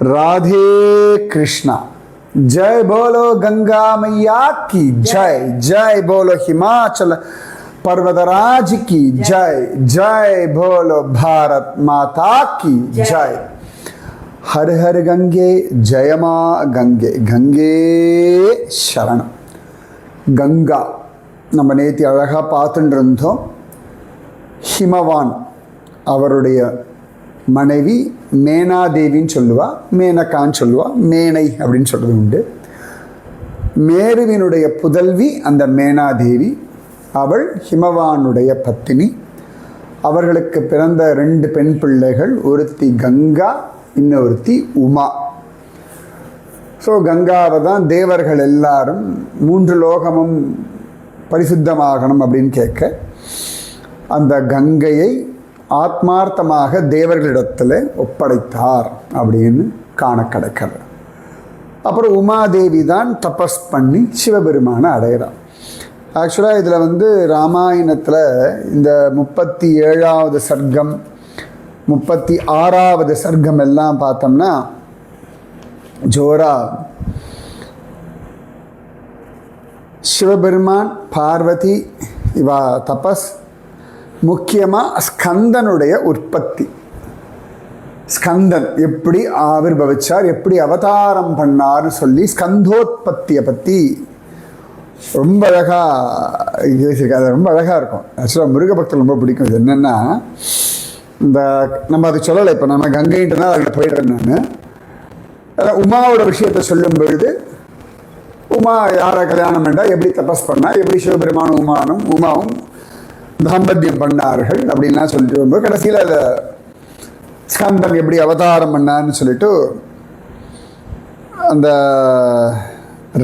राधे कृष्णा। जय बोलो गंगा मैया की जय, जय बोलो हिमाचल पर्वतराज की जय, जय बोलो भारत माता की जय। हर हर गंगे जय मां गंगे, गंगे शरणम। गंगा நம்ம நேத்தி அழகா பார்த்துட்டு இருந்தோம். ஹிமவான் அவருடைய மனைவி மேனாதேவின்னு சொல்லுவா, மேனகான்னு சொல்லுவா, மேனை அப்படின்னு சொல்கிறது உண்டு. மேருவினுடைய புதல்வி அந்த மேனாதேவி. அவள் ஹிமவானுடைய பத்தினி. அவர்களுக்கு பிறந்த 2 பெண் பிள்ளைகள், ஒருத்தி கங்கா, இன்னொருத்தி உமா. ஸோ கங்காவை தான் தேவர்கள் எல்லாரும் 3 லோகமும் பரிசுத்தமாகணும் அப்படின்னு கேட்க அந்த கங்கையை ஆத்மார்த்தமாக தேவர்களிடத்தில் ஒப்படைத்தார் அப்படின்னு காண கிடைக்கிறது. அப்புறம் உமாதேவி தான் தபஸ் பண்ணி சிவபெருமானை அடைகிறார். ஆக்சுவலாக இதில் ராமாயணத்தில் இந்த 37வது சர்க்கம் 36வது சர்க்கம் எல்லாம் பார்த்தோம்னா ஜோரா சிவபெருமான் பார்வதி இவா தபஸ், முக்கியமாக ஸ்கந்தனுடைய உற்பத்தி, ஸ்கந்தன் எப்படி ஆவிர்பவிச்சார், எப்படி அவதாரம் பண்ணார்னு சொல்லி ஸ்கந்தோத்பத்தியை பற்றி ரொம்ப அழகாக பேசியிருக்காரு. அது ரொம்ப அழகாக இருக்கும். ஆக்சுவலாக முருக பக்தர் ரொம்ப பிடிக்கும். இது என்னென்னா, இந்த நம்ம அது சொல்லலை, இப்போ நம்ம கங்கைன்ட்டுனா அதில் போயிடுறேன் நான். உமாவோட விஷயத்தை சொல்லும் பொழுது உமா யாரை கல்யாணம் பண்ணா, எப்படி தபஸ் பண்ணா, எப்படி சிவபெருமானும் உமாவும் தாம்பத்தியம் பண்ணார்கள் அப்படின்லாம் சொல்லிட்டு வரும்போது கடைசியில் அதை ஸ்கந்தன் எப்படி அவதாரம் பண்ணான்னு சொல்லிட்டு அந்த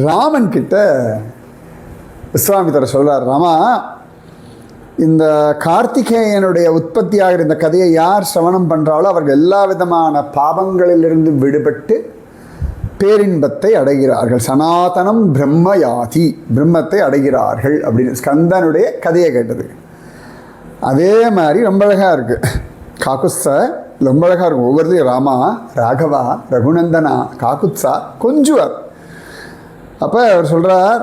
ராமன் கிட்ட விஸ்வாமித்திரர் சொல்றார், ராமா, இந்த கார்த்திகேயனுடைய உற்பத்தியாகிற இந்த கதையை யார் சிரவணம் பண்ணுறாலோ அவர்கள் எல்லா விதமான பாவங்களிலிருந்து விடுபட்டு பேரின்பத்தை அடைகிறார்கள். சனாதனம் பிரம்மயாதி, பிரம்மத்தை அடைகிறார்கள் அப்படின்னு ஸ்கந்தனுடைய கதையை கேட்டது. அதே மாதிரி ரொம்ப அழகாக இருக்குது. காக்குத்ஸா ரொம்ப அழகாக இருக்கும். ஒவ்வொருத்தையும் ராமா, ராகவா, ரகுநந்தனா, காக்குத்ஸா கொஞ்சுவார். அப்போ அவர் சொல்கிறார்,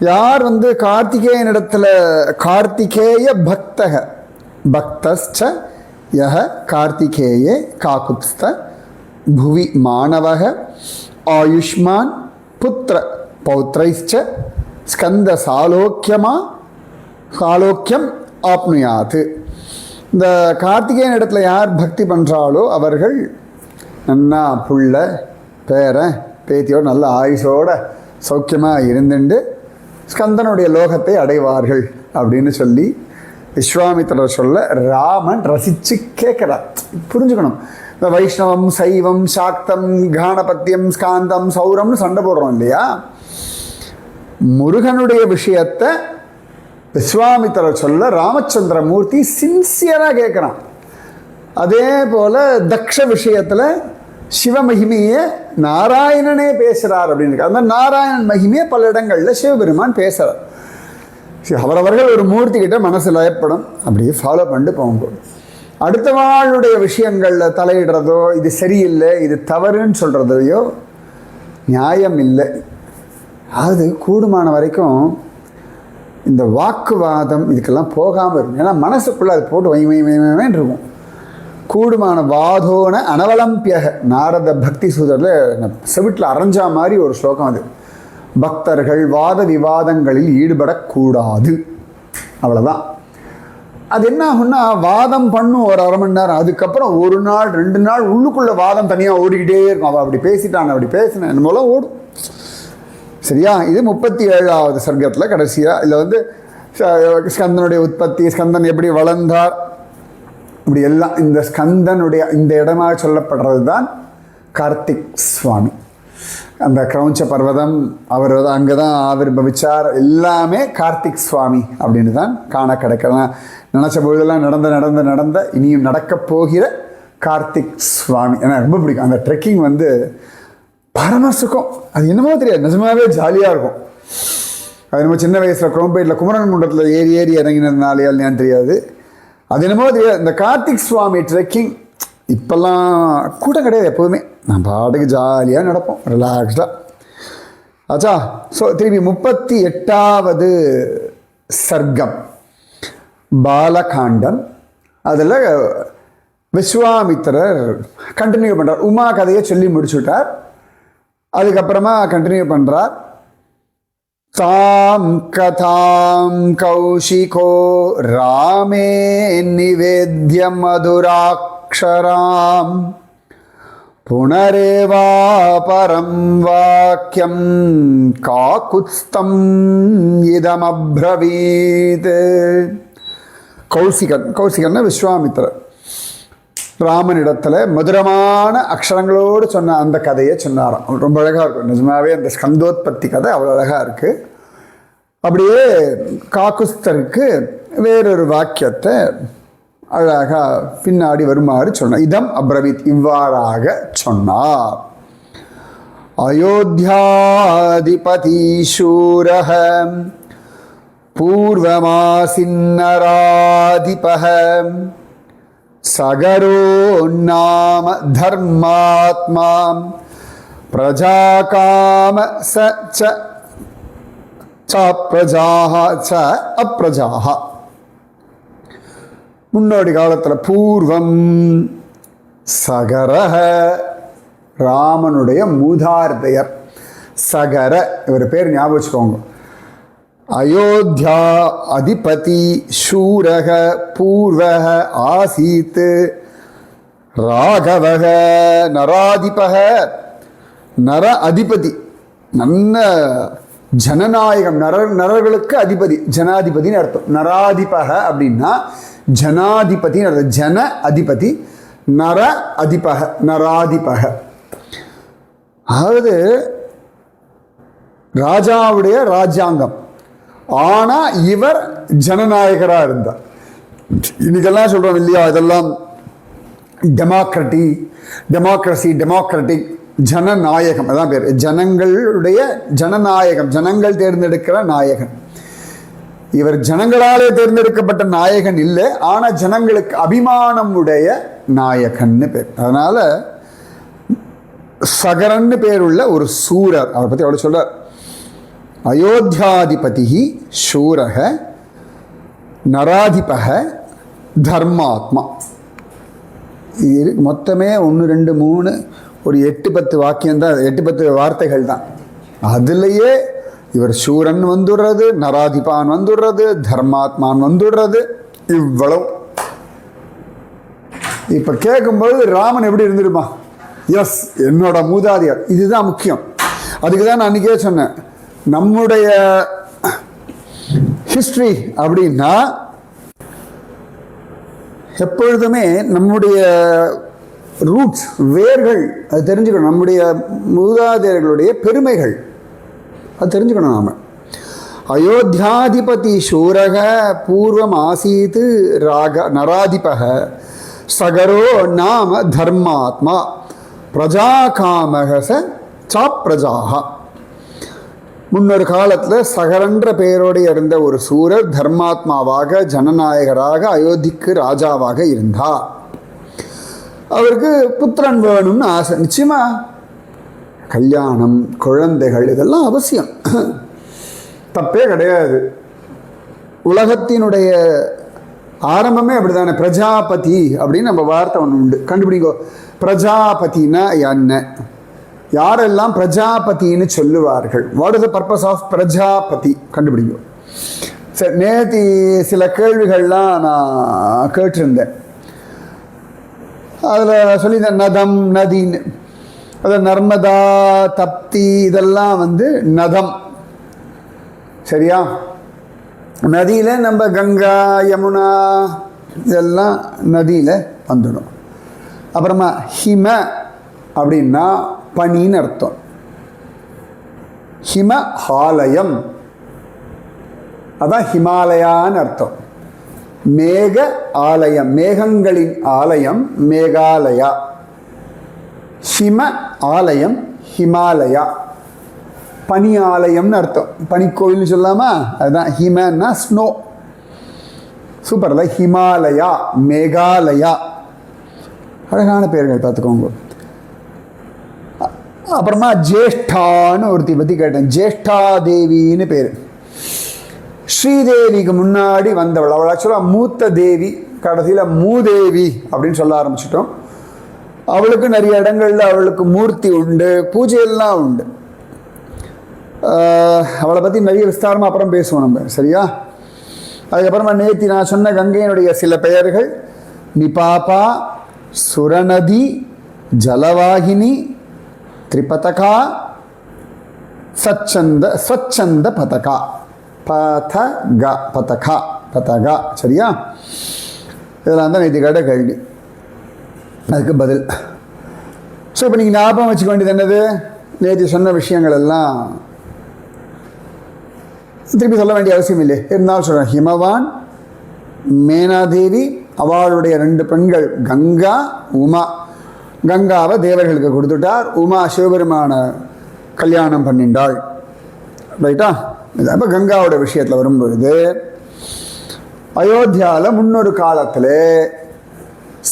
யார் கார்த்திகேயனிடத்தில் கார்த்திகேய பக்தக பக்தஸ்ச யஹ கார்த்திகேயே காக்குத்ஸ்த புவி மாணவக ஆயுஷ்மான் புத்திர பௌத்ரைச்ச ஸ்கந்த சாலோக்கியம் ஆப்னுயாத்து. இந்த கார்த்திகேயன் இடத்துல யார் பக்தி பண்ணுறாளோ அவர்கள் நன்னா புள்ள பேரன் பேத்தியோடு நல்ல ஆயுஷோட சௌக்கியமாக இருந்துட்டு ஸ்கந்தனுடைய லோகத்தை அடைவார்கள் அப்படின்னு சொல்லி விஸ்வாமித்திரர் சொல்ல ராமன் ரசித்து கேட்குறார். புரிஞ்சுக்கணும், இந்த வைஷ்ணவம், சைவம், சாக்தம், கானபத்தியம், ஸ்காந்தம், சௌரம்னு சண்டை போடுறோம் இல்லையா, முருகனுடைய விஷயத்தை விஸ்வாமித்திரர் சொல்ல ராமச்சந்திரமூர்த்தி சின்சியராக கேட்குறான். அதே போல் தக்ஷ விஷயத்தில் சிவமகிமையை நாராயணனே பேசுகிறார் அப்படின்னு. அந்த நாராயணன் மகிமையை பல இடங்களில் சிவபெருமான் பேசுகிறார். அவரவர்கள் ஒரு மூர்த்தி கிட்ட மனசு லயப்படும், அப்படியே ஃபாலோ பண்ணிட்டு போகும்போது அடுத்த வாளுடைய விஷயங்களில் தலையிடுறதோ, இது சரியில்லை இது தவறுன்னு சொல்கிறதையோ நியாயம் இல்லை. அது கூடுமான வரைக்கும் இந்த வாக்குவாதம் இதுக்கெல்லாம் போகாமல் இருக்கும். ஏன்னா மனசுக்குள்ளே அது போட்டு வைமைன்னு இருக்கும். கூடுமான வாதோன அனவலம்பியக நாரத பக்தி சூதரில் செவிட்டில் அரைஞ்சா மாதிரி ஒரு ஸ்லோகம் அது. பக்தர்கள் வாத விவாதங்களில் ஈடுபடக்கூடாது, அவ்வளோதான். அது என்ன ஆகுன்னா, வாதம் பண்ணும் ஒரு அரை மணி நேரம், அதுக்கப்புறம் 1 நாள் 2 நாள் உள்ளுக்குள்ளே வாதம் தனியாக ஓடிக்கிட்டே இருக்கும். அவள் அப்படி பேசிட்டான், அப்படி பேசினேன், என்ன மூலம் ஓடும். சரியா? இது 37வது சர்க்கத்தில் கடைசியாக இதில் ஸ்கந்தனுடைய உற்பத்தி, ஸ்கந்தன் எப்படி வளர்ந்தார், இப்படி எல்லாம் இந்த ஸ்கந்தனுடைய இந்த இடமாக சொல்லப்படுறது தான் கார்த்திக் சுவாமி. அந்த கிரௌஞ்ச பர்வதம் அவர் அங்கே தான் ஆவிர்பவிச்சார். எல்லாமே கார்த்திக் சுவாமி அப்படின்னு தான் காண கிடைக்கலாம். நினச்ச பொழுதெல்லாம் நடந்த இனியும் நடக்கப் போகிற கார்த்திக் சுவாமி எனக்கு ரொம்ப பிடிக்கும். அந்த ட்ரெக்கிங் பரம சுகம். அது என்னமோ தெரியாது, நிஜமாகவே ஜாலியாக இருக்கும். அது என்னமோ சின்ன வயசில் குரோம்பேட்டில் குமரன் குண்டத்தில் ஏறி இறங்கினதுனாலே இல்லையான்னு தெரியாது. அது என்னமோ தெரியாது. இந்த கார்த்திக் சுவாமி ட்ரெக்கிங் இப்போல்லாம் கூட்டம் கிடையாது, எப்போதுமே நான் பாட்டுக்கு ஜாலியாக நடப்போம், ரிலாக்ஸ்டாக. ஆச்சா. ஸோ திருப்பி 38வது சர்க்கம் பாலகாண்டம். அதில் விஸ்வாமித்திரர் கண்டினியூ பண்ணுறார். உமா கதையை சொல்லி முடிச்சுட்டார். அதுக்கப்புறமா கண்டினியூ பண்ணுறார். தாம் கதாம் கௌஷிகோ ராமே நிவேத்ய மதுராக்ஷராம் புனரேவா பரம் வாக்கியம் காகுத்ஸ்தம் இதமப்ரவீத். கௌசிகன்னா விஸ்வாமித்திரர் ராமனிடத்தில் மதுரமான அக்ஷரங்களோடு சொன்ன அந்த கதையை சொன்னாராம். ரொம்ப அழகாக இருக்கும். நிஜமாவே அந்த ஸ்கந்தோத்பத்தி கதை அவ்வளோ அழகாக இருக்குது. அப்படியே காகுஸ்தருக்கு வேறொரு வாக்கியத்தை அழகாக பின்னாடி வருமாறு சொன்னார். இதம் அப்ரவீத், இவ்வாறாக சொன்னார். அயோத்தியாதிபதி சூரஹ பூர்வமாசின்னராதிபஹ சகரோ நாம தர்மாத்மா பிரஜாகாம ச பிரஜாஹ ச அப்ரஜாஹ. முன்னோடி காலத்தில் பூர்வம் சகரஹ ராமனுடைய மூதாதையர் சகர, இவர் பேர் ஞாபகம் வச்சுக்கோங்க. அயோத்தியா அதிபதி சூரக பூர்வக ஆசீத் ராகவக நராதிபக. நர அதிபதி, நல்ல ஜனநாயகம், நரர்களுக்கு அதிபதி, ஜனாதிபதினு அர்த்தம். நராதிபக அப்படின்னா ஜனாதிபதினு அர்த்தம். ஜன அதிபதி, நர அதிபக, நராதிபக. அதாவது ராஜாவுடைய ராஜாங்கம். ஆனால் இவர் ஜனநாயகராக இருந்தார். இன்னைக்கெல்லாம் சொல்கிறோம் இல்லையா, இதெல்லாம் டெமோக்ரட்டிக் ஜனநாயகம், அதான் பேர். ஜனங்களுடைய ஜனநாயகம், ஜனங்கள் தேர்ந்தெடுக்கிற நாயகன். இவர் ஜனங்களாலே தேர்ந்தெடுக்கப்பட்ட நாயகன் இல்லை, ஆனால் ஜனங்களுக்கு அபிமானம் உடைய நாயகன்னு பேர். அதனால் சகரன்னு பேருள்ள ஒரு சூரர், அவரை பற்றி அவரை சொல்றார். அயோத்தியாதிபதி சூரக நராதிபக தர்மாத்மா. இது மொத்தமே 1 2 3 ஒரு 8-10 வாக்கியம்தான், 8-10 வார்த்தைகள் தான். அதுலேயே இவர் சூரன் வந்துடுறது, நராதிபான் வந்துடுறது, தர்மாத்மான் வந்துடுறது, இவ்வளவு. இப்போ கேட்கும்போது ராமன் எப்படி இருந்துருமா? எஸ், என்னோட மூதாதையர். இதுதான் முக்கியம். அதுக்கு தான் நான் அன்றைக்கே சொன்னேன், நம்முடைய ஹிஸ்ட்ரி அப்படின்னா எப்பொழுதுமே நம்முடைய ரூட்ஸ், வேர்கள், அது தெரிஞ்சுக்கணும். நம்முடைய மூதாதையர்களுடைய பெருமைகள் அது தெரிஞ்சுக்கணும் நாம். அயோத்தியாதிபதி சூரக பூர்வம் ஆசீத் நராதிபக சகரோ நாம தர்மாத்மா பிரஜாகாமக சாப்ரஜாக. முன்னொரு காலத்தில் சகரன்ற பெயரோடு இருந்த ஒரு சூரர் தர்மாத்மாவாக, ஜனநாயகராக, அயோத்திக்கு ராஜாவாக இருந்தார். அவருக்கு புத்திரன் வேணும்னு ஆசை. நிச்சயமா கல்யாணம், குழந்தைகள் இதெல்லாம் அவசியம், தப்பே கிடையாது. உலகத்தினுடைய ஆரம்பமே அப்படிதானே. பிரஜாபதி அப்படின்னு நம்ம வார்த்தை ஒன்று உண்டு, கண்டுபிடிங்கோ. பிரஜாபதினா என்ன? யாரெல்லாம் பிரஜாபதினு சொல்லுவார்கள்? What is the purpose of Prajapati? கண்டுபிடிங்கோ. சரி, நேற்று சில கேள்விகள்லாம் நான் கேட்டிருந்தேன். அதில் சொல்லியிருந்தேன் நதம், நதின்னு. அது நர்மதா, தப்தி இதெல்லாம் நதம். சரியா? நதியில் நம்ம கங்கா, யமுனா இதெல்லாம் நதியில் வந்துடும். அப்புறமா ஹிம அப்படின்னா பனின்னு அர்த்தம். ஹிமஹாலயம் அதான் ஹிமாலயான்னு அர்த்தம். மேக ஆலயம், மேகங்களின் ஆலயம் மேகாலயா. ஹிம ஆலயம் ஹிமாலயா. பனி ஆலயம்னு அர்த்தம். பனிக்கோயில்னு சொல்லாமா? அதுதான் ஹிமன்னா ஸ்னோ. சூப்பர்ல. ஹிமாலயா, மேகாலயா. அழகான பெயர்கள் பார்த்துக்கோங்க. அப்புறமா ஜேஷ்டான்னு ஒருத்தி பற்றி கேட்டேன். ஜேஷ்டா தேவின்னு பேர். ஸ்ரீதேவிக்கு முன்னாடி வந்தவள். அவள் ஆக்சுவலாக மூத்த தேவி, கடைசியில் மூதேவி அப்படின்னு சொல்ல ஆரம்பிச்சிட்டோம். அவளுக்கு நிறைய இடங்கள்ல அவளுக்கு மூர்த்தி உண்டு, பூஜையெல்லாம் உண்டு. அவளை பற்றி நிறைய விஸ்தாரமாக அப்புறம் பேசுவோம் நம்ம, சரியா? அதுக்கப்புறமா நேற்று நான் சொன்ன கங்கையினுடைய சில பெயர்கள்: நிபாபா, சுரநதி, ஜலவாகினி, திரிபதகா, ஸ்வச்சந்த பதகா, பதகா, சரியா? இதெல்லாம் தான் நேற்று கேட்ட கேள்வி, அதுக்கு பதில். ஸோ இப்போ நீங்கள் ஞாபகம் வச்சுக்க வேண்டியது என்னது? நேற்று சொன்ன விஷயங்கள் எல்லாம் திருப்பி சொல்ல வேண்டிய அவசியம் இல்லை, இருந்தாலும் சொல்கிறேன். ஹிமவான், மேனாதேவி, அவளுடைய 2 பெண்கள் கங்கா, உமா. கங்காவை தேவர்களுக்கு கொடுத்துட்டார், உமா சிவபெருமான கல்யாணம் பண்ணிண்டாள், ரைட்டா? அப்போ கங்காவோட விஷயத்தில் வரும்பொழுது அயோத்தியாவில் முன்னொரு காலத்தில்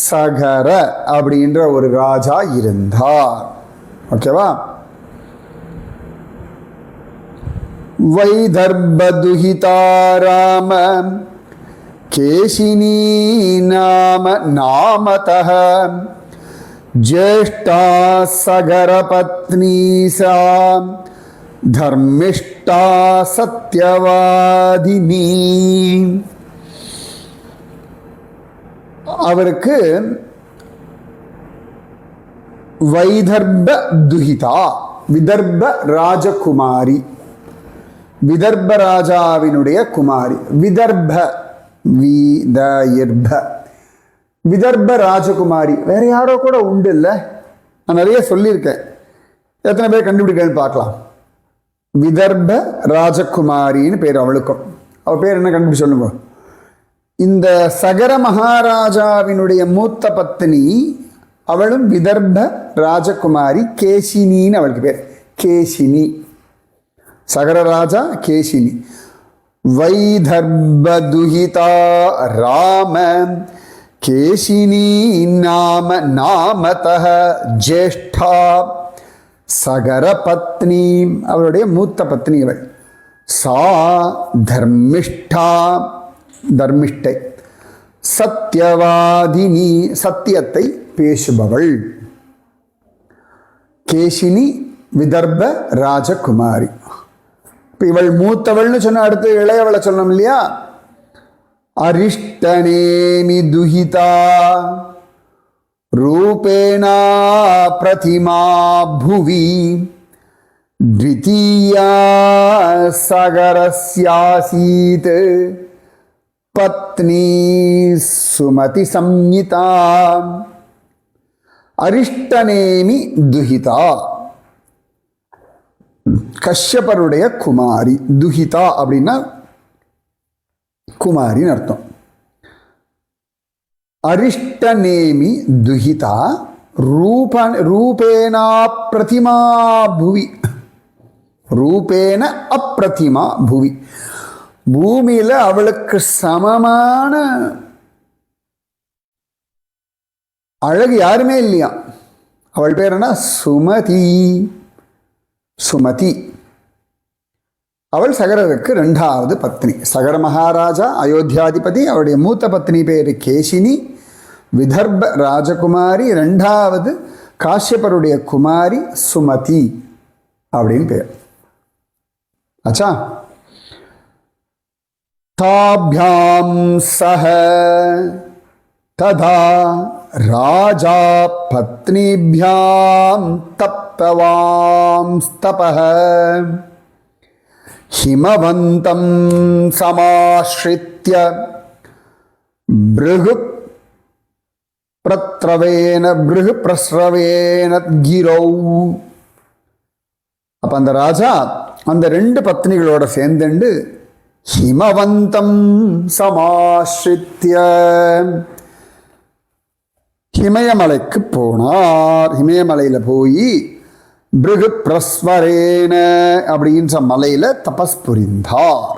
சகர அப்படின்ற ஒரு ராஜா இருந்தார். ஓகேவா? வைதர்பதுஹிதா ராம கேசினி நாம நாமதஹ ஜேஷ்டா சகர பத்னி சா தர்மிஷ்டா சத்யவாதினி. அவருக்கு வைதர்ப துஹிதா, விதர்ப ராஜகுமாரி, விதர்ப ராஜாவினுடைய குமாரி. விதர்ப விதர்ப ராஜகுமாரி வேற யாரோ கூட உண்டு இல்லை? நான் நிறைய சொல்லியிருக்கேன், எத்தனை பேர் கண்டுபிடிக்கன்னு பார்க்கலாம். விதர்ப ராஜகுமாரின்னு பேர் அவளுக்கும். அவள் பேர் என்ன கண்டுபிடி சொல்லுங்க. இந்த சகர மகாராஜாவினுடைய மூத்த பத்னி, அவளும் விதர்ப ராஜகுமாரி, கேசினின்னு அவளுக்கு பேர். கேசினி, சகரராஜா கேசினி. வைதர்பதுஹிதா ராம கேசினி நாம நாமதஹ ஜேஷ்டா சகர பத்னி, அவளுடைய மூத்த பத்னி அவள். சா தர்மிஷ்டா, தர்மிஷ்டை. சத்யவாதினி, சத்தியத்தை பேசுபவள். கேசினி விதர்ப ராஜகுமாரி. இப்போ இவள் மூத்தவள்னு சொன்ன அடுத்து இளையவளை சொல்லணும் இல்லையா? அரிஷ்டநேமி துஹிதா ரூபேணா பிரதிமா புவி த்விதீயா சகரஸ்யாசீத் பத்னி சுமதி சம்யுதா. அரிஷ்டநேமி துஹிதா, கஷ்யபருடைய குமாரி. துஹிதா அப்படின்னா குமாரின்னு அர்த்தம். அரிஷ்டநேமி துஹிதா ரூபேணா பிரதிமா புவி. ரூபேன அப்பிரதிமா புவி. பூமியில அவளுக்கு சமமான அழகு யாருமே இல்லையா. அவள் பேர் என்ன? சுமதி. சுமதி. அவள் சகரருக்கு 2வது பத்னி. சகர மகாராஜா அயோத்தியாதிபதி, அவருடைய மூத்த பத்னி பேர் கேசினி, விதர்ப ராஜகுமாரி. 2வது காஷ்யபருடைய குமாரி சுமதி அப்படின்னு பேர். ஆச்சா? தாப்யாம் சஹ ததா ராஜா பத்னிபியாம் தப்தவாம் ஸ்தபஹ ஹிமவந்தம் சமாஸ்ரித்ய பிருகு பிரஸ்ரவேன கிரௌ. அப்ப அந்த ராஜா அந்த 2 பத்னிகளோட சேர்ந்துண்டு ஹிமவந்தம் சமாஸ்ரித்ய ஹிமயமலைக்கு போனார். ஹிமயமலையில் போய் பிருகு பிரஸ்வரேன அப்படின்ற மலையில் தபஸ் புரிந்தார்.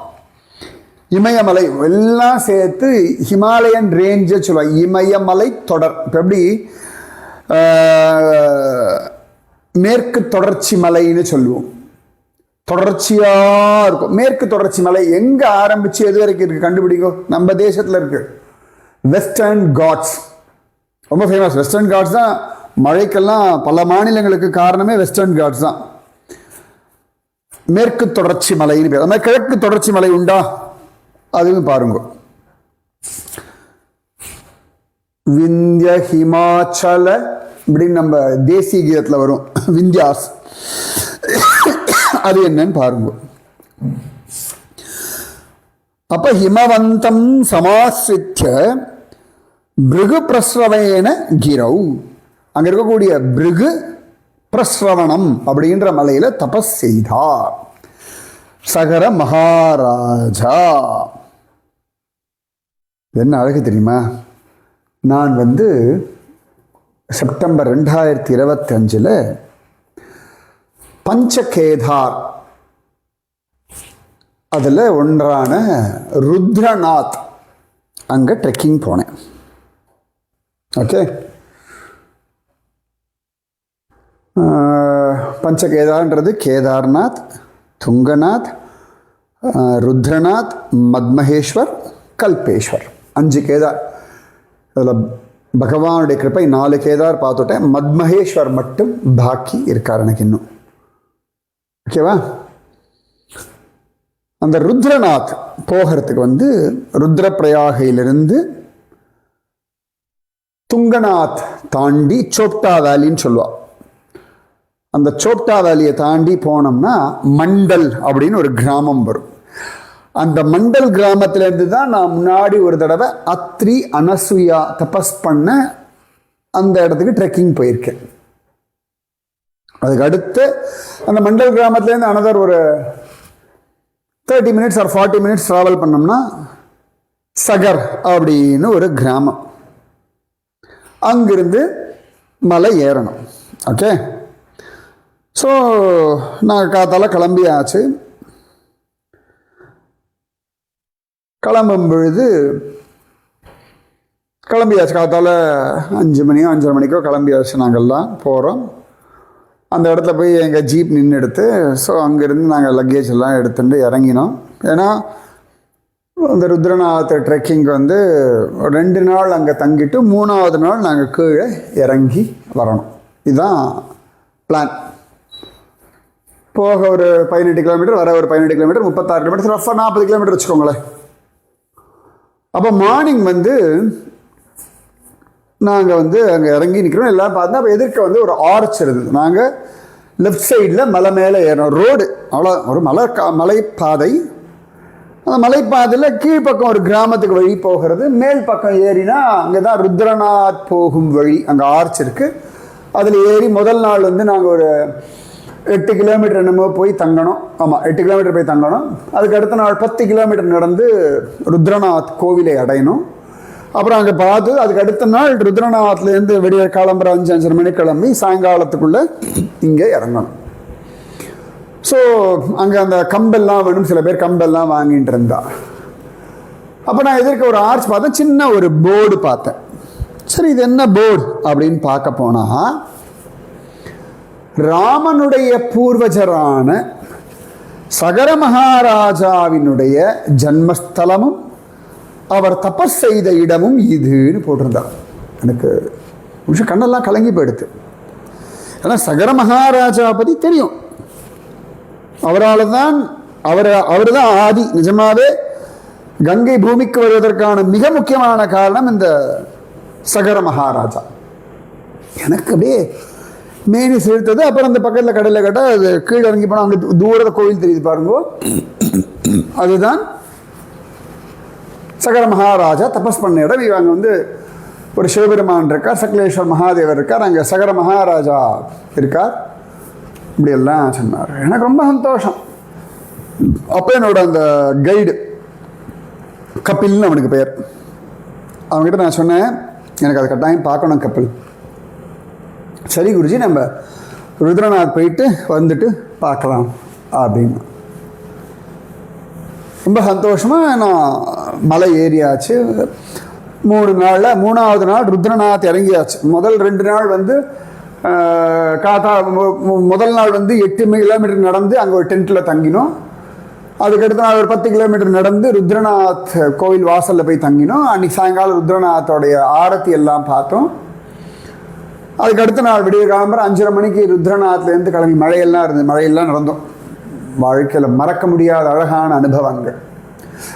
இமயமலை எல்லாம் சேர்த்து ஹிமாலயன் ரேஞ்சை சொல்லுவாங்க. இமயமலை தொடர். இப்போ எப்படி மேற்கு தொடர்ச்சி மலைன்னு சொல்லுவோம். தொடர்ச்சியா இருக்கும். மேற்கு தொடர்ச்சி மலை எங்க ஆரம்பிச்சு எது வரைக்கும் இருக்கு கண்டுபிடிக்கும்? நம்ம தேசத்துல இருக்கு. வெஸ்டர்ன் காட்ஸ் ரொம்ப ஃபேமஸ். வெஸ்டர்ன் காட்ஸ் தான் மழைக்கெல்லாம் பல மாநிலங்களுக்கு காரணமே வெஸ்டர்ன் காட்ஸ் தான். மேற்கு தொடர்ச்சி மலைன்னு பேர். அது மாதிரி கிழக்கு தொடர்ச்சி மலை உண்டா? அதுவும் பாருங்க. விந்திய ஹிமாச்சல இப்படின்னு நம்ம தேசிய கீதத்தில் வரும். விந்தியாஸ் அது என்னன்னு பாருங்க. அப்ப ஹிமவந்தம் சமாசிரித்ய பிருகு பிரஸ்ரவேன கிரௌ, அங்க இருக்கக்கூடிய பிருகு பிரஸ்ரவணம் அப்படின்ற மலையில தபஸ் செய்தார் சகர மகாராஜா. என்ன அழகு தெரியுமா? நான் செப்டம்பர் 2025 பஞ்சகேதார் அதில் ஒன்றான ருத்ரநாத் அங்கே ட்ரெக்கிங் போனேன். ஓகே, பஞ்சகேதார்ன்றது கேதார்நாத், துங்கநாத், ருத்ரநாத், மத்மஹேஸ்வர், கல்பேஸ்வர், 5 கேதார். அதில் பகவானுடைய கிருப்பை 4 கேதார் பார்த்துட்டேன். மத்மஹேஸ்வர் மட்டும் பாக்கி இருக்கார் எனக்கு இன்னும். ஓகேவா? அந்த ருத்ரநாத் போகிறதுக்கு ருத்ரப்பிரயாகையிலிருந்து துங்கநாத் தாண்டி சோப்டா வேலின்னு சொல்லுவா. அந்த சோப்டா வேலியை தாண்டி போனோம்னா மண்டல் அப்படின்னு ஒரு கிராமம் வரும். அந்த மண்டல் கிராமத்திலேருந்து தான் நான் முன்னாடி ஒரு தடவை அத்ரி அனசூயா தபஸ் பண்ண அந்த இடத்துக்கு ட்ரெக்கிங் போயிருக்கேன். அதுக்கு அடுத்து அந்த மண்டல் கிராமத்துலேருந்து அனதர் ஒரு 30 minutes or 40 minutes ட்ராவல் பண்ணோம்னா சகர் அப்படின்னு ஒரு கிராமம். அங்கிருந்து மலை ஏறணும். ஓகே, ஸோ நான் காத்தால கிளம்பியாச்சு. கிளம்பும் பொழுது காத்தால 5 மணியோ 5:30 மணிக்கோ கிளம்பியாச்சு. நாங்கள்லாம் போகிறோம். அந்த இடத்துல போய் எங்கள் ஜீப் நின்று எடுத்து, ஸோ அங்கேருந்து நாங்கள் லக்கேஜ் எல்லாம் எடுத்துட்டு இறங்கினோம். ஏன்னா அந்த ருத்ரநாத் ட்ரெக்கிங் 2 நாள் அங்கே தங்கிட்டு 3ஆவது நாள் நாங்கள் கீழே இறங்கி வரணும். இதுதான் பிளான். போக ஒரு 18 கிலோமீட்டர், வர ஒரு 18 கிலோமீட்டர், 36 கிலோமீட்டர், ரஃபாக 40 கிலோமீட்டர் வச்சுக்கோங்களேன். அப்போ மார்னிங் நாங்கள் அங்கே இறங்கி நிற்கிறோம். எல்லாம் பார்த்தா அப்போ எதிர்க்க ஒரு ஆர்ச் இருந்தது. நாங்கள் லெஃப்ட் சைடில் மலை மேலே ஏறணும். ரோடு அவ்வளோ ஒரு மலைப்பாதை. அந்த மலைப்பாதையில் கீழ்ப்பக்கம் ஒரு கிராமத்துக்கு வழி போகிறது. மேல் பக்கம் ஏறினா அங்கே தான் ருத்ரநாத் போகும் வழி. அங்கே ஆர்ச் இருக்குது. அதில் ஏறி முதல் நாள் நாங்கள் ஒரு 8 கிலோமீட்டர் என்னமோ போய் தங்கணும். ஆமாம், 8 கிலோமீட்டர் போய் தங்கணும். அதுக்கு அடுத்த நாள் 10 கிலோமீட்டர் நடந்து ருத்ரநாத் கோவிலை அடையணும். அப்புறம் அங்கே பார்த்து அதுக்கு அடுத்த நாள் ருத்ரநாத்லேருந்து விடிய கிளம்புற 5-5:30 மணிக்கு கிளம்பி சாயங்காலத்துக்குள்ளே இங்கே இறங்கணும். ஸோ அங்கே அந்த கம்பெல்லாம் வேணும். சில பேர் கம்பெல்லாம் வாங்கிட்டு இருந்தா. அப்போ நான் எதிர்க்க ஒரு ஆர்ச் பார்த்தேன். சின்ன ஒரு போர்டு பார்த்தேன். சரி, இது என்ன போர்டு அப்படின்னு பார்க்க போனால் ராமனுடைய பூர்வஜரான சகர மகாராஜாவினுடைய ஜன்மஸ்தலமும் அவர் தபஸ் செய்த இடமும் இதுன்னு போட்டிருந்தார். எனக்கு கண்ணெல்லாம் கலங்கி போயிடுது. ஏன்னா சகர மகாராஜா பற்றி தெரியும். அவரால் தான் அவர் தான் ஆதி. நிஜமாவே கங்கை பூமிக்கு வருவதற்கான மிக முக்கியமான காரணம் இந்த சகர மகாராஜா. எனக்கு அப்படியே மேனி செலுத்தது. அப்புறம் அந்த பக்கத்தில் கடையில் கேட்டால் அது கீழே இறங்கி போனால் அங்கே தூரத்தை கோவில் தெரியுது பாருங்க. அதுதான் சகர மகாராஜா தபஸ் பண்ண இடம். இவங்க ஒரு சிவபெருமான் இருக்கார், சக்லேஸ்வர் மகாதேவர் இருக்கார், அங்கே சகர மகாராஜா இருக்கார். இப்படியெல்லாம் சொன்னார். எனக்கு ரொம்ப சந்தோஷம். அப்போ என்னோட அந்த கைடு கபில்னு அவனுக்கு பெயர். அவங்ககிட்ட நான் சொன்னேன், எனக்கு அது கட்டாயம் பார்க்கணும் கபில். சரி குருஜி, நம்ம ருத்ரநாத் போயிட்டு வந்துட்டு பார்க்கலாம் அப்படின்னு. ரொம்ப சந்தோஷமாக நான் மலை ஏறியாச்சு. மூணாவது நாள் ருத்ரநாத் இறங்கியாச்சு. முதல் 2 நாள் வந்து முதல் நாள் வந்து 8 கிலோமீட்டர் நடந்து அங்கே ஒரு டென்ட்டில் தங்கினோம். அதுக்கடுத்த நாள் ஒரு 10 கிலோமீட்டர் நடந்து ருத்ரநாத் கோவில் வாசலில் போய் தங்கினோம். அன்றைக்கி சாயங்காலம் ருத்ரநாத்தோடைய ஆரத்தி எல்லாம் பார்த்தோம். அதுக்கடுத்த நாள் விடிய காலம்பரம் 5:30 மணிக்கு ருத்ரநாத்லேருந்து கிளம்பி மழையெல்லாம் நடந்தோம். வாழ்க்கையில் மறக்க முடியாத அழகான அனுபவங்கள்.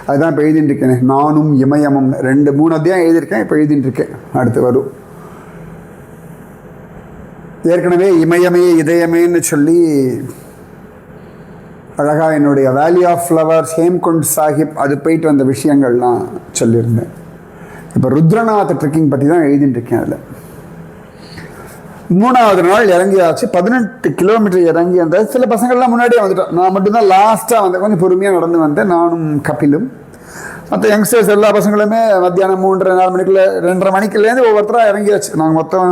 அதுதான் இப்போ எழுதிட்டு இருக்கேன். நானும் இமயமும் 2-3 அத்தியாயம் எழுதியிருக்கேன். இப்போ எழுதிட்டு இருக்கேன். அடுத்து வரும். ஏற்கனவே இமயமே இதயமேன்னு சொல்லி அழகாக என்னுடைய வேலி ஆஃப் ஃப்ளவர்ஸ் ஹேம்குண்ட் சாஹிப் அது போயிட்டு வந்த விஷயங்கள்லாம் சொல்லியிருந்தேன். இப்போ ருத்ரநாத் ட்ரெக்கிங் பற்றி தான் எழுதிட்டு இருக்கேன். அதில் 3வது நாள் இறங்கியாச்சு. 18 கிலோமீட்டர் இறங்கி அந்த சில பசங்கள்லாம் முன்னாடியே வந்துட்டோம். நான் மட்டும்தான் லாஸ்ட்டாக வந்தேன். கொஞ்சம் பொறுமையாக நடந்து வந்தேன். நானும் கபிலும் மற்ற யங்ஸ்டர்ஸ் எல்லா பசங்களுமே மத்தியானம் 3:30-4 மணிக்குள்ள 2:30 மணிக்குள்ளேருந்து ஒவ்வொருத்தராக இறங்கியாச்சு. நாங்கள் மொத்தம்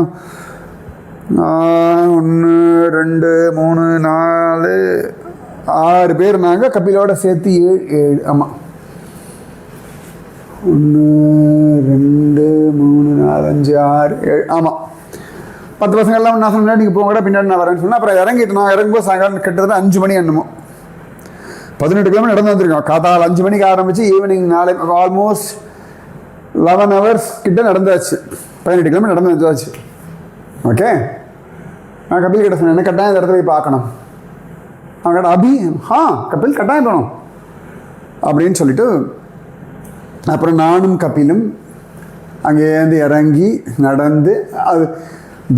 1 2 3 4 6 பேர். நாங்கள் கபிலோட சேர்த்து 7 ஆமாம் 1 2 3 4 5 6 7 ஆமாம் 10 பசங்க எல்லாம் நான் சொன்னேன் நீங்கள் போங்க பின்னாடி நான் வரேன்னு சொன்னேன். அப்புறம் இறங்கிட்டு நான் இறங்கும்போது சாயங்காலம் கிட்டத்தட்ட 5 மணி என்னமோ 18 கிலோமீட்டர் நடந்து வந்திருக்கோம். காத்தால் 5 மணிக்கு ஆரம்பித்து ஈவினிங் 4 ஆல்மோஸ்ட் 11 ஹவர்ஸ் கிட்ட நடந்தாச்சு. 18 கிலோமீட்டர் நடந்து வந்தாச்சு. ஓகே, நான் கபில் கிட்ட சொன்னேன், என்ன கட்டாயம் இந்த இடத்துல போய் பார்க்கணும். அவன் கேட்ட அபி கபில் கட்டாயம் போகணும் அப்படின்னு சொல்லிட்டு அப்புறம் நானும் கபிலும் அங்கேருந்து இறங்கி நடந்து அது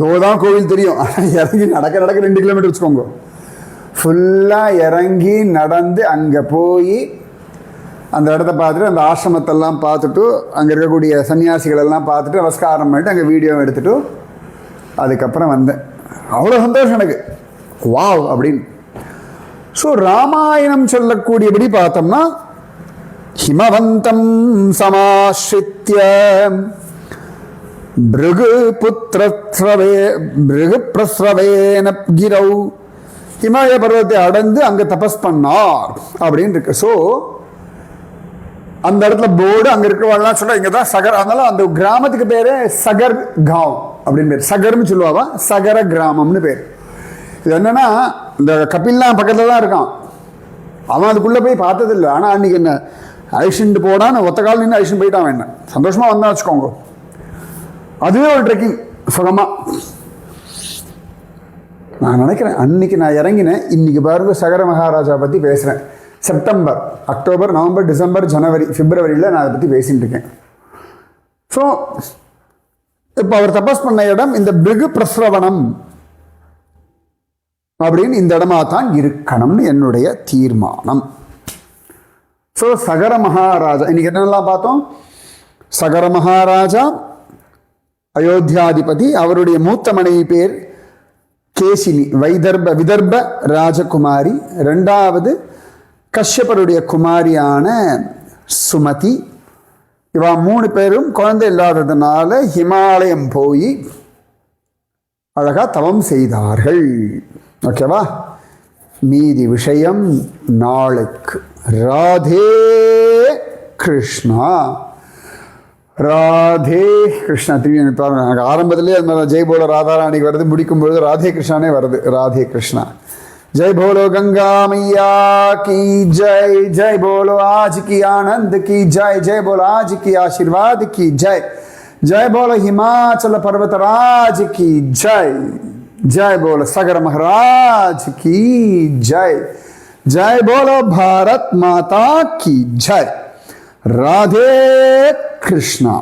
தோதான் கோவில் தெரியும். ஆனால் இறங்கி நடக்க 2 கிலோமீட்டர் வச்சுக்கோங்க. ஃபுல்லாக இறங்கி நடந்து அங்கே போய் அந்த இடத்த பார்த்துட்டு அந்த ஆசிரமத்தெல்லாம் பார்த்துட்டு அங்கே இருக்கக்கூடிய சன்னியாசிகளெல்லாம் பார்த்துட்டு நமஸ்காரம் பண்ணிட்டு அங்கே வீடியோ எடுத்துகிட்டு அதுக்கப்புறம் வந்தேன். அவ்வளோ சந்தோஷம் எனக்கு. வாவ் அப்படின்னு. ஸோ ராமாயணம் சொல்லக்கூடியபடி பார்த்தோம்னா ஹிமவந்தம் சமாஸ்ரித்ய பிருகுப்ரஸ்ரவேன கிரௌ இமாலய பர்வத்தை அடைந்து அங்கே தபஸ் பண்ணார் அப்படின்னு இருக்கு. ஸோ அந்த இடத்துல போர்டு அங்கே இருக்கிறவங்கலாம் சொல்ல இங்கே தான் சகர். அதனால அந்த கிராமத்துக்கு பேர் சகர் காவ் அப்படின்னு பேர். சகர்னு சொல்லுவாவா, சகர கிராமம்னு பேர். இது என்னன்னா இந்த கபில்லாம் பக்கத்தில் தான் இருக்கான். அவன் அதுக்குள்ளே போய் பார்த்ததில்லை. ஆனால் அன்றைக்கி என்ன ஐஷன்ட்டு போடான்னு ஒத்த கால் நின்று ஐஷன் போயிட்டான். வேண்டாம் சந்தோஷமாக வந்தான் வச்சுக்கோங்க. அதுவே ஒரு ட்ரெக்கிங் சுகமாக. நான் நினைக்கிறேன் அன்றைக்கி நான் இறங்கினேன். இன்றைக்கி பாருங்க சகர மகாராஜா பற்றி பேசுகிறேன். செப்டம்பர், அக்டோபர், நவம்பர், டிசம்பர், ஜனவரி, பிப்ரவரியில் நான் அதை பற்றி பேசிகிட்டு இருக்கேன். ஸோ இப்போ அவர் தபஸ் பண்ண இடம் இந்த பிருகு பிரஸ்ரவணம் அப்படின்னு இந்த இடமா தான் இருக்கணும்னு என்னுடைய தீர்மானம். ஸோ சகர மகாராஜா இன்னைக்கு என்னெல்லாம் பார்த்தோம். சகர மகாராஜா அயோத்தியாதிபதி. அவருடைய மூத்த மனைவி பேர் கேசினி, விதர்ப ராஜகுமாரி. 2வது கஷ்யப்பருடைய குமாரியான சுமதி. இவா 3 பேரும் குழந்தை இல்லாததுனால ஹிமாலயம் போய் அழகா தவம் செய்தார்கள். ஓகேவா, மீதி விஷயம் நாளைக்கு. ராதே கிருஷ்ணா. ராதே கிருஷ்ணா. திரும்பி எனக்கு பாருங்க, எனக்கு ஆரம்பத்திலே அது மாதிரி ஜெய் போல ராதாராணிக்கு வருது, முடிக்கும் பொழுது ராதே கிருஷ்ணானே வருது. ராதே கிருஷ்ணா. जय बोलो गंगा मैया की जय, जय बोलो आज की आनंद की जय, जय बोलो आज की आशीर्वाद की जय, जय बोलो हिमाचल पर्वतराज की जय, जय बोलो सगर महाराज की जय, जय बोलो भारत माता की जय. राधे कृष्णा.